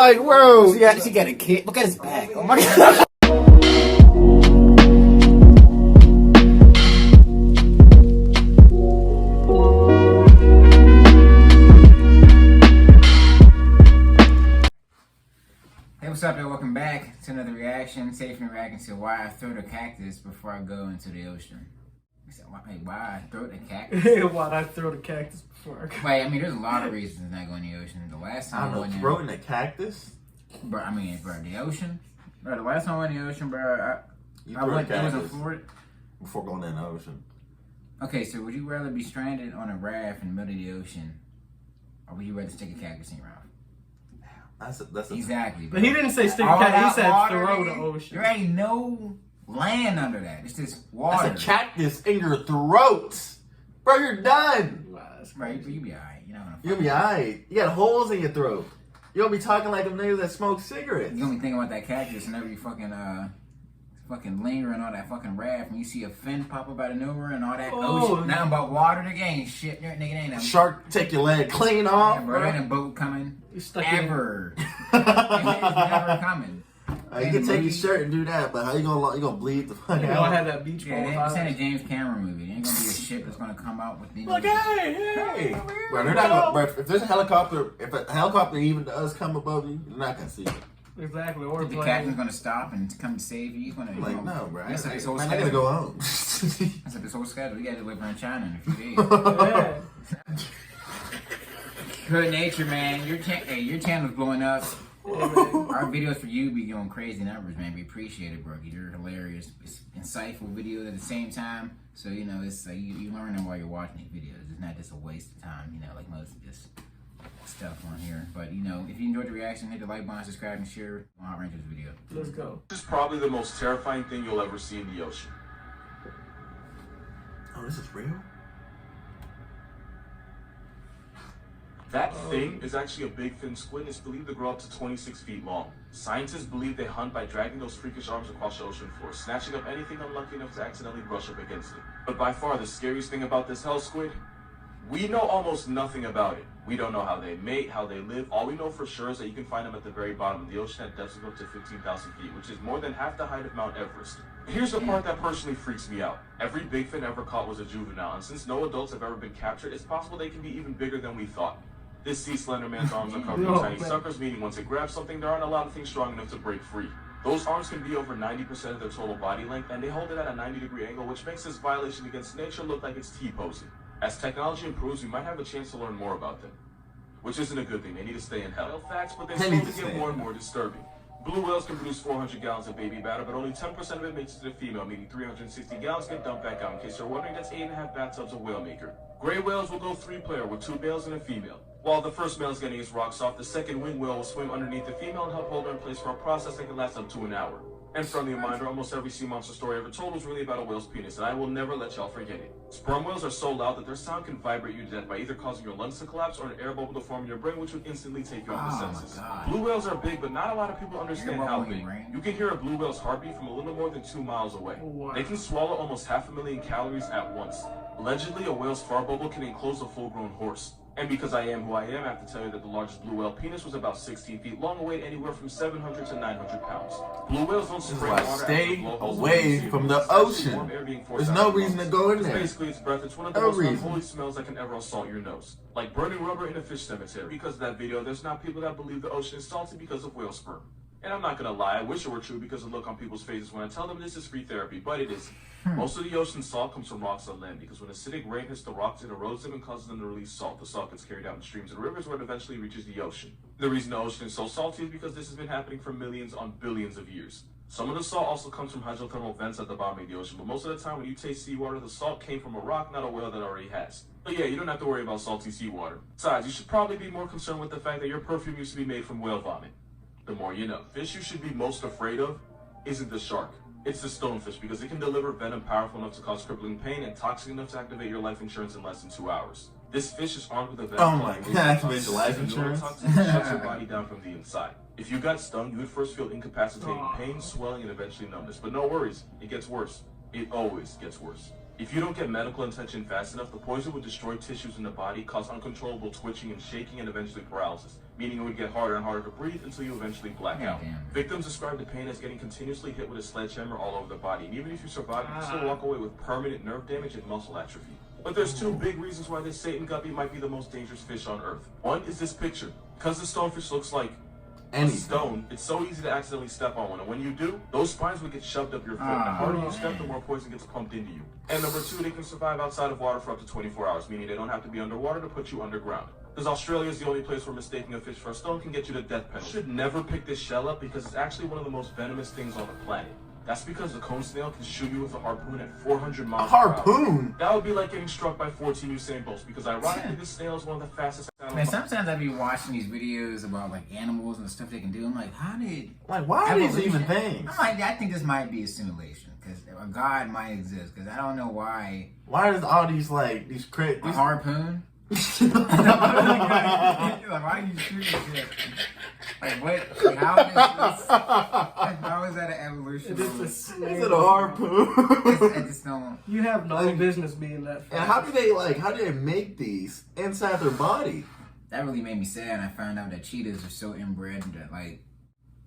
like, bro, yeah, she got a kid. Look at his back. Oh my god. Hey, what's up, y'all? Welcome back to another reaction. Safe and reacting to why I throw the cactus before I go into the ocean. Why I throw the cactus? Why'd I throw the cactus before I go? Wait, I mean, there's a lot of reasons not going in the ocean. The last time I went in, throwing the cactus? Bro, I mean, bro, the ocean. Bro, the last time I went in the ocean, bro, I went. It was in Florida. Before going in the ocean. Okay, so would you rather be stranded on a raft in the middle of the ocean, or would you rather stick a cactus in your mouth? That's exactly. Bro. But he didn't say stick a cactus. He said throw the ocean. There ain't no land under that. It's just water. That's a cactus in your throat. Bro, you're done. Right, you be alright. You'll be alright. You got holes in your throat. You don't be talking like them niggas that smoke cigarettes. You don't be thinking about that cactus and every fucking lingering on that fucking raft, and you see a fin pop up out of nowhere and all that ocean. Nothing but water. Nigga ain't shit. Nigga ain't nothing. Shark take your leg clean off, yeah, bro. Ain't a boat coming ever. It's never coming. You can take your shirt and do that, but how you gonna bleed the fuck out? You don't have that beach ball. Yeah, this ain't a James Cameron movie. There ain't gonna be a ship that's gonna come out with me. Like, hey. Bro, they're not gonna, bro, if there's a helicopter even does come above you, you're not gonna see it. Exactly. Or the captain's gonna stop and come to save you. He's gonna no, bro. That's like his whole I schedule. gotta go home. That's like his whole schedule. We gotta deliver in China in a few days. Good nature, man. Your channel's blowing up. Our videos for you be going crazy numbers, man. We appreciate it, bro. You're hilarious. It's insightful videos at the same time. So, it's like you learning while you're watching these videos. It's not just a waste of time, like most of this stuff on here. But, if you enjoyed the reaction, hit the like button, subscribe, and share on our this video. Let's go. This is probably the most terrifying thing you'll ever see in the ocean. Oh, this is real? That thing is actually a big fin squid and it's believed to grow up to 26 feet long. Scientists believe they hunt by dragging those freakish arms across the ocean floor, snatching up anything unlucky enough to accidentally brush up against it. But by far the scariest thing about this hell squid, we know almost nothing about it. We don't know how they mate, how they live. All we know for sure is that you can find them at the very bottom of the ocean at depths of up to 15,000 feet, which is more than half the height of Mount Everest. Here's the part that personally freaks me out. Every big fin ever caught was a juvenile, and since no adults have ever been captured, it's possible they can be even bigger than we thought. This sea slender man's arms are covered in tiny suckers, meaning once it grabs something, there aren't a lot of things strong enough to break free. Those arms can be over 90% of their total body length, and they hold it at a 90-degree angle, which makes this violation against nature look like it's T-posing. As technology improves, we might have a chance to learn more about them. Which isn't a good thing, they need to stay in hell. Facts, but they slowly get more and more disturbing. Blue whales can produce 400 gallons of baby batter, but only 10% of it makes it to the female, meaning 360 gallons get dumped back out. In case you're wondering, that's 8.5 bathtubs of whale maker. Gray whales will go 3-player with 2 males and a female. While the first male is getting his rocks off, the second wing whale will swim underneath the female and help hold her in place for a process that can last up to an hour. And friendly reminder, almost every sea monster story ever told was really about a whale's penis, and I will never let y'all forget it. Sperm whales are so loud that their sound can vibrate you to death by either causing your lungs to collapse or an air bubble to form in your brain, which would instantly take you off the senses. Blue whales are big, but not a lot of people understand how big. You can hear a blue whale's heartbeat from a little more than 2 miles away. They can swallow almost 500,000 calories at once. Allegedly, a whale's fart bubble can enclose a full-grown horse. And because I am who I am, I have to tell you that the largest blue whale penis was about 16 feet long and weighed anywhere from 700 to 900 pounds. Blue whales don't spray water. Stay away from the ocean. There's no reason to go in there. Basically, its breath. It's one of the most unholy smells that can ever assault your nose. Like burning rubber in a fish cemetery. Because of that video, there's now people that believe the ocean is salty because of whale sperm. And I'm not gonna lie, I wish it were true because of the look on people's faces when I tell them this is free therapy, but it isn't. Most of the ocean's salt comes from rocks on land because when acidic rain hits the rocks, it erodes them and causes them to release salt. The salt gets carried out in streams and rivers where it eventually reaches the ocean. The reason the ocean is so salty is because this has been happening for millions on billions of years. Some of the salt also comes from hydrothermal vents at the bottom of the ocean, but most of the time when you taste seawater, the salt came from a rock, not a whale that already has. But yeah, you don't have to worry about salty seawater. Besides, you should probably be more concerned with the fact that your perfume used to be made from whale vomit. The more you know. Fish you should be most afraid of isn't the shark. It's the stonefish because it can deliver venom powerful enough to cause crippling pain and toxic enough to activate your life insurance in less than 2 hours. This fish is armed with a venom. Oh my god, activate your life insurance? Shuts your body down from the inside. If you got stung, you would first feel incapacitating pain, swelling, and eventually numbness. But no worries, it gets worse. It always gets worse. If you don't get medical attention fast enough, the poison would destroy tissues in the body, cause uncontrollable twitching and shaking, and eventually paralysis. meaning it would get harder and harder to breathe until you eventually black out. Damn. Victims describe the pain as getting continuously hit with a sledgehammer all over the body, and even if you survive, you can still walk away with permanent nerve damage and muscle atrophy. But there's two big reasons why this Satan guppy might be the most dangerous fish on Earth. One is this picture. Because the stonefish looks like a stone, it's so easy to accidentally step on one, and when you do, those spines will get shoved up your foot. The harder you step, the more poison gets pumped into you. And number two, they can survive outside of water for up to 24 hours, meaning they don't have to be underwater to put you underground. Because Australia is the only place where mistaking a fish for a stone can get you to death penalty. You should never pick this shell up because it's actually one of the most venomous things on the planet. That's because the cone snail can shoot you with a harpoon at 400 miles per hour. Harpoon? That would be like getting struck by 14 Usain Bolts, because ironically, this snail is one of the fastest animals. Man, sometimes I be watching these videos about like animals and the stuff they can do. I'm like, how did why are these evolution- even things? I'm like, I think this might be a simulation because a god might exist. Because I don't know why. Why is all these these A harpoon? Like, why are you shooting shit? Like what? How is that an evolution? Is it a harpoon? I just don't. You have no business being that fast. And how do they make these inside their body? That really made me sad. I found out that cheetahs are so inbred that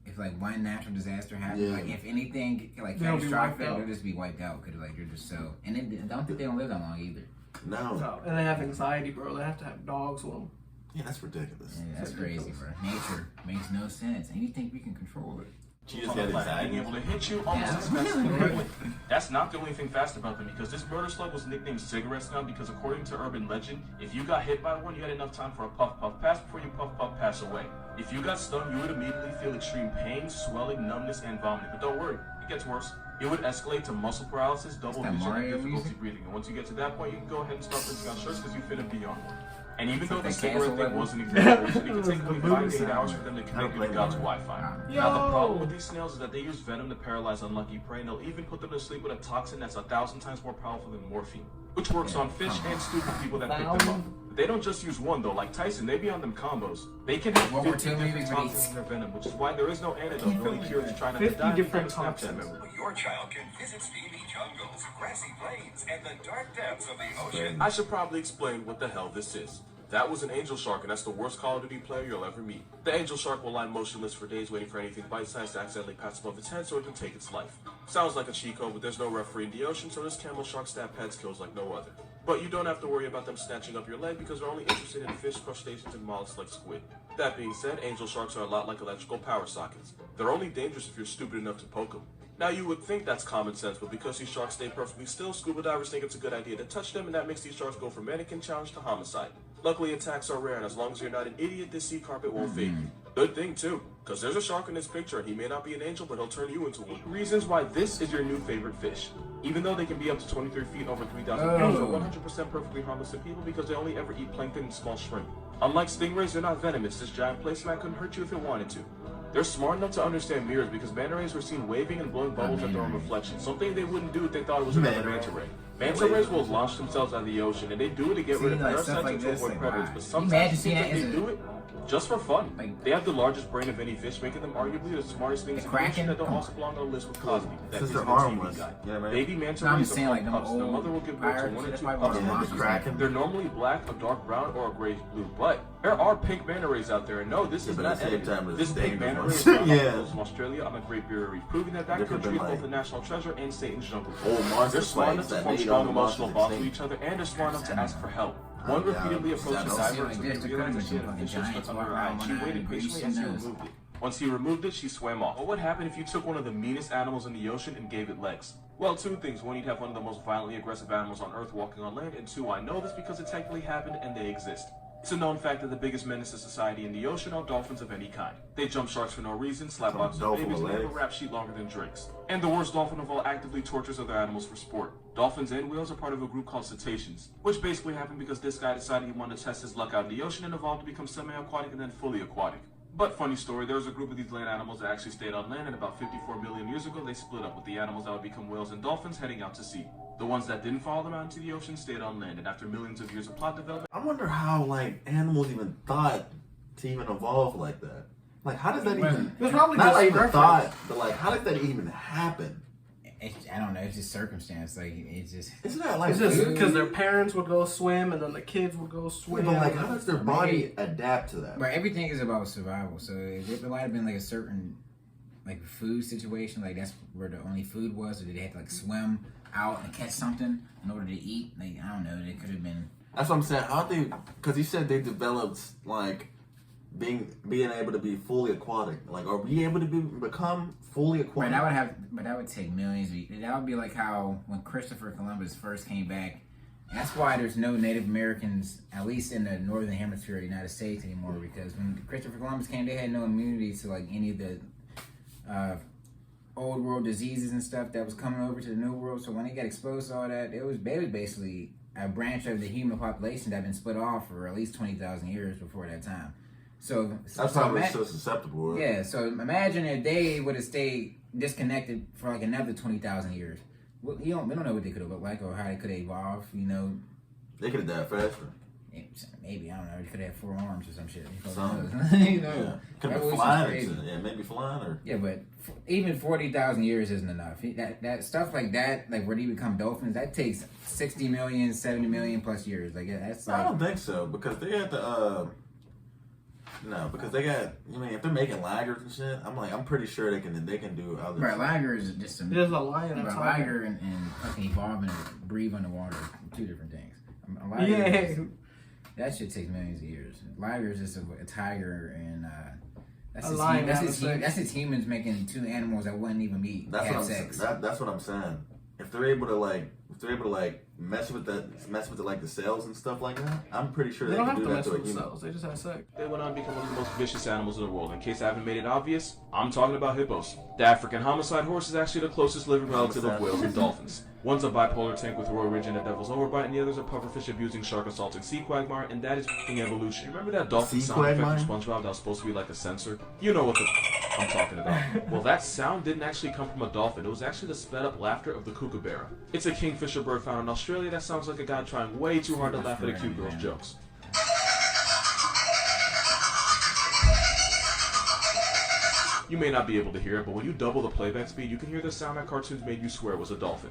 if one natural disaster happens, like if anything They'll be wiped catastrophic, out. they'll just be wiped out because they're just so. And I don't think they don't live that long either. No. And they have anxiety, bro. They have to have dogs with them. Yeah, that's ridiculous. Yeah, that's crazy, bro. Nature makes no sense, and you think we can control it? She just got anxiety. Being able to hit you almost as fast as they can. That's not the only thing fast about them, because this murder slug was nicknamed Cigarette Skunk because according to urban legend, if you got hit by one, you had enough time for a puff puff pass before you puff puff pass away. If you got stung, you would immediately feel extreme pain, swelling, numbness, and vomiting. But don't worry, it gets worse. It would escalate to muscle paralysis, double vision, and difficulty breathing. And once you get to that point, you can go ahead and start ripping on shirts because you finna be on one. And even though the cigarette thing wasn't exaggerated, it can take only 5 to 8 hours for them to connect you to God's Wi-Fi. Now the problem with these snails is that they use venom to paralyze unlucky prey, and they'll even put them to sleep with a toxin that's 1,000 times more powerful than morphine, which works on fish and stupid people that pick them up. They don't just use one though, like Tyson, they be on them combos. They can have 50 different toxins in their venom, which is why there is no antidote. The only cure is trying not to die. 50 different toxins. Your child can visit steamy jungles, grassy plains, and the dark depths of the ocean. I should probably explain what the hell this is. That was an angel shark, and that's the worst Call of Duty player you'll ever meet. The angel shark will lie motionless for days waiting for anything bite-sized to accidentally pass above its head so it can take its life. Sounds like a cheat code, but there's no referee in the ocean, so this camel shark stab heads kills like no other. But you don't have to worry about them snatching up your leg because they're only interested in fish, crustaceans, and mollusks like squid. That being said, angel sharks are a lot like electrical power sockets. They're only dangerous if you're stupid enough to poke them. Now you would think that's common sense, but because these sharks stay perfectly still, scuba divers think it's a good idea to touch them, and that makes these sharks go from mannequin challenge to homicide. Luckily, attacks are rare, and as long as you're not an idiot, this sea carpet won't fade you. Good thing, too, because there's a shark in this picture, and he may not be an angel, but he'll turn you into one. Reasons why this is your new favorite fish. Even though they can be up to 23 feet over 3,000 pounds, they're 100% perfectly harmless to people because they only ever eat plankton and small shrimp. Unlike stingrays, they're not venomous. This giant placemat couldn't hurt you if it wanted to. They're smart enough to understand mirrors because manta rays were seen waving and blowing bubbles at their own reflection, something they wouldn't do if they thought it was another manta ray. Manta rays will launch themselves out of the ocean, and they do it to get rid of parasites and to avoid predators, but sometimes it seems like they do it just for fun. They have the largest brain of any fish, making them arguably the smartest things in the ocean that don't also belong on the list with Cosby. That Because is they're the TV harmless. guy. Yeah, right. Baby manta I'm rays saying, are like, called them pups. Their old mother will give birth to pirates, 1 or that's 2 why pups. we're Yeah, the monsters. Kraken. They're normally black, a dark brown, or a grayish blue, but there are pink manta rays out there, and no, this is but not at the same edited. time, it's This pink manta ray dangerous. is found Yeah. from Australia on the Great Barrier Reef, proving that There could've country been, is both like, a national treasure and Satan's jungle. old monster They're smart enough slaves to that form made strong all the emotional monsters bonds with extinct. each other, and they're smart enough to ask for help. Oh, One yeah, repeatedly approached the that's diver shit like until this. he There realized that could've she had a been fish giants stuck under her walking eye. She around waited and patiently greasing as he nose. removed it. Once he removed it, she swam off. But what happened if you took one of the meanest animals in the ocean and gave it legs? Well, 2 things. 1, you'd have one of the most violently aggressive animals on Earth walking on land, and 2, I know this because it technically happened and they exist. It's a known fact that the biggest menace to society in the ocean are dolphins of any kind. They jump sharks for no reason, slap boxes of dolphin babies, and they have a legs. rap sheet longer than Drake's. And the worst dolphin of all actively tortures other animals for sport. Dolphins and whales are part of a group called cetaceans, which basically happened because this guy decided he wanted to test his luck out in the ocean and evolved to become semi-aquatic and then fully aquatic. But funny story, there was a group of these land animals that actually stayed on land, and about 54 million years ago they split up, with the animals that would become whales and dolphins heading out to sea. The ones that didn't follow them out into the ocean stayed on land, and after millions of years of plot development, I wonder how animals even thought to even evolve like that. How does that even? There's probably Not just even preference. thought, but how did that even happen? I don't know. It's just circumstance. Like it's just. It's not like It's just food. because their parents would go swim and then the kids would go swim. But like, how does their body adapt to that? But everything is about survival. So it might have been like a certain like food situation. Like that's where the only food was, or did they have to like swim out and catch something in order to eat? Like I don't know. It could have been. That's what I'm saying. How they? Because he said they developed like being able to be fully aquatic. Like, are we able to become fully aquatic? But that would take millions. That would be like how when Christopher Columbus first came back. And that's why there's no Native Americans, at least in the northern hemisphere of the United States anymore. Because when Christopher Columbus came, they had no immunity to like any of the old world diseases and stuff that was coming over to the new world. So when they got exposed to all that, they was basically a branch of the human population that had been split off for at least 20,000 years before that time. So that's how we're so susceptible. Right? Yeah. So imagine if they would have stayed disconnected for like another 20,000 years. We don't know what they could have looked like or how they could have evolved. You know, they could have died faster. Maybe I don't know. They could have 4 arms or some shit. You know, yeah. Could have been flying. Yeah, maybe flying or. Yeah, but even 40,000 years isn't enough. That stuff like that, like where they become dolphins, that takes 60 million, 70 million plus years. Like that's. Like, I don't think so because they got the. No, because they got. I mean, if they're making lagers and shit, I'm pretty sure they can do other. Right, lager is just some. There's a lion. But lager and fucking evolving and breathe underwater, 2 different things. That shit takes millions of years. Lager is just a tiger and that's his humans making 2 animals that wouldn't even meet. That's what I'm saying. If they're able to mess with the like the cells and stuff like that, I'm pretty sure they don't have can to do mess that to with a human. cells. They just have sex. They went on to become one of the most vicious animals in the world. In case I haven't made it obvious, I'm talking about hippos. The African homicide horse is actually the closest living relative of whales and dolphins. One's a bipolar tank with Roy Ridge and a devil's overbite, and the other's a pufferfish abusing shark assaulting sea quagmire, and that is f***ing evolution. Remember that dolphin sound effect from SpongeBob that was supposed to be like a sensor? You know what the I'm talking about. Well, that sound didn't actually come from a dolphin. It was actually the sped-up laughter of the kookaburra. It's a kingfisher bird found in Australia that sounds like a guy trying way too hard to laugh at a cute girl's jokes. You may not be able to hear it, but when you double the playback speed, you can hear the sound that cartoons made you swear was a dolphin.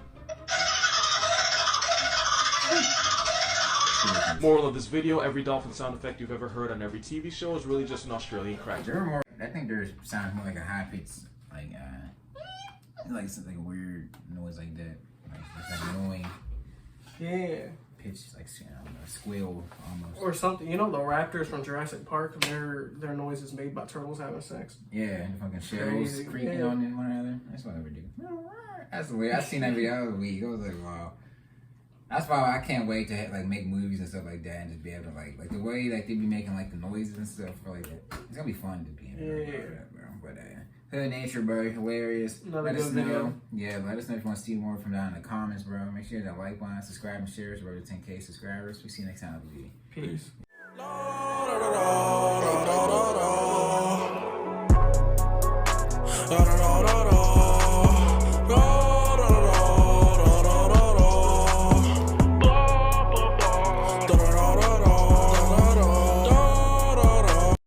Moral of this video, every dolphin sound effect you've ever heard on every TV show is really just an Australian crack joke. I think there sounds more like a high pitch, like something like a weird noise like that, like annoying. Yeah. Pitch like a squeal almost. Or something. You know the raptors from Jurassic Park? Their noise is made by turtles having sex. Yeah, the fucking shells creaking on one another. That's what I would do. That's weird. I seen that video the other week. I was like, wow. That's why I can't wait to make movies and stuff like that and just be able to like the way like they be making like the noises and stuff for like that. It's gonna be fun to be in there. But Hood Nature, bro, hilarious. Let us know. Video. Yeah, let us know if you want to see more from down in the comments, bro. Make sure to like button, subscribe, and share to 10K subscribers. We see you next time, video. Peace. Peace.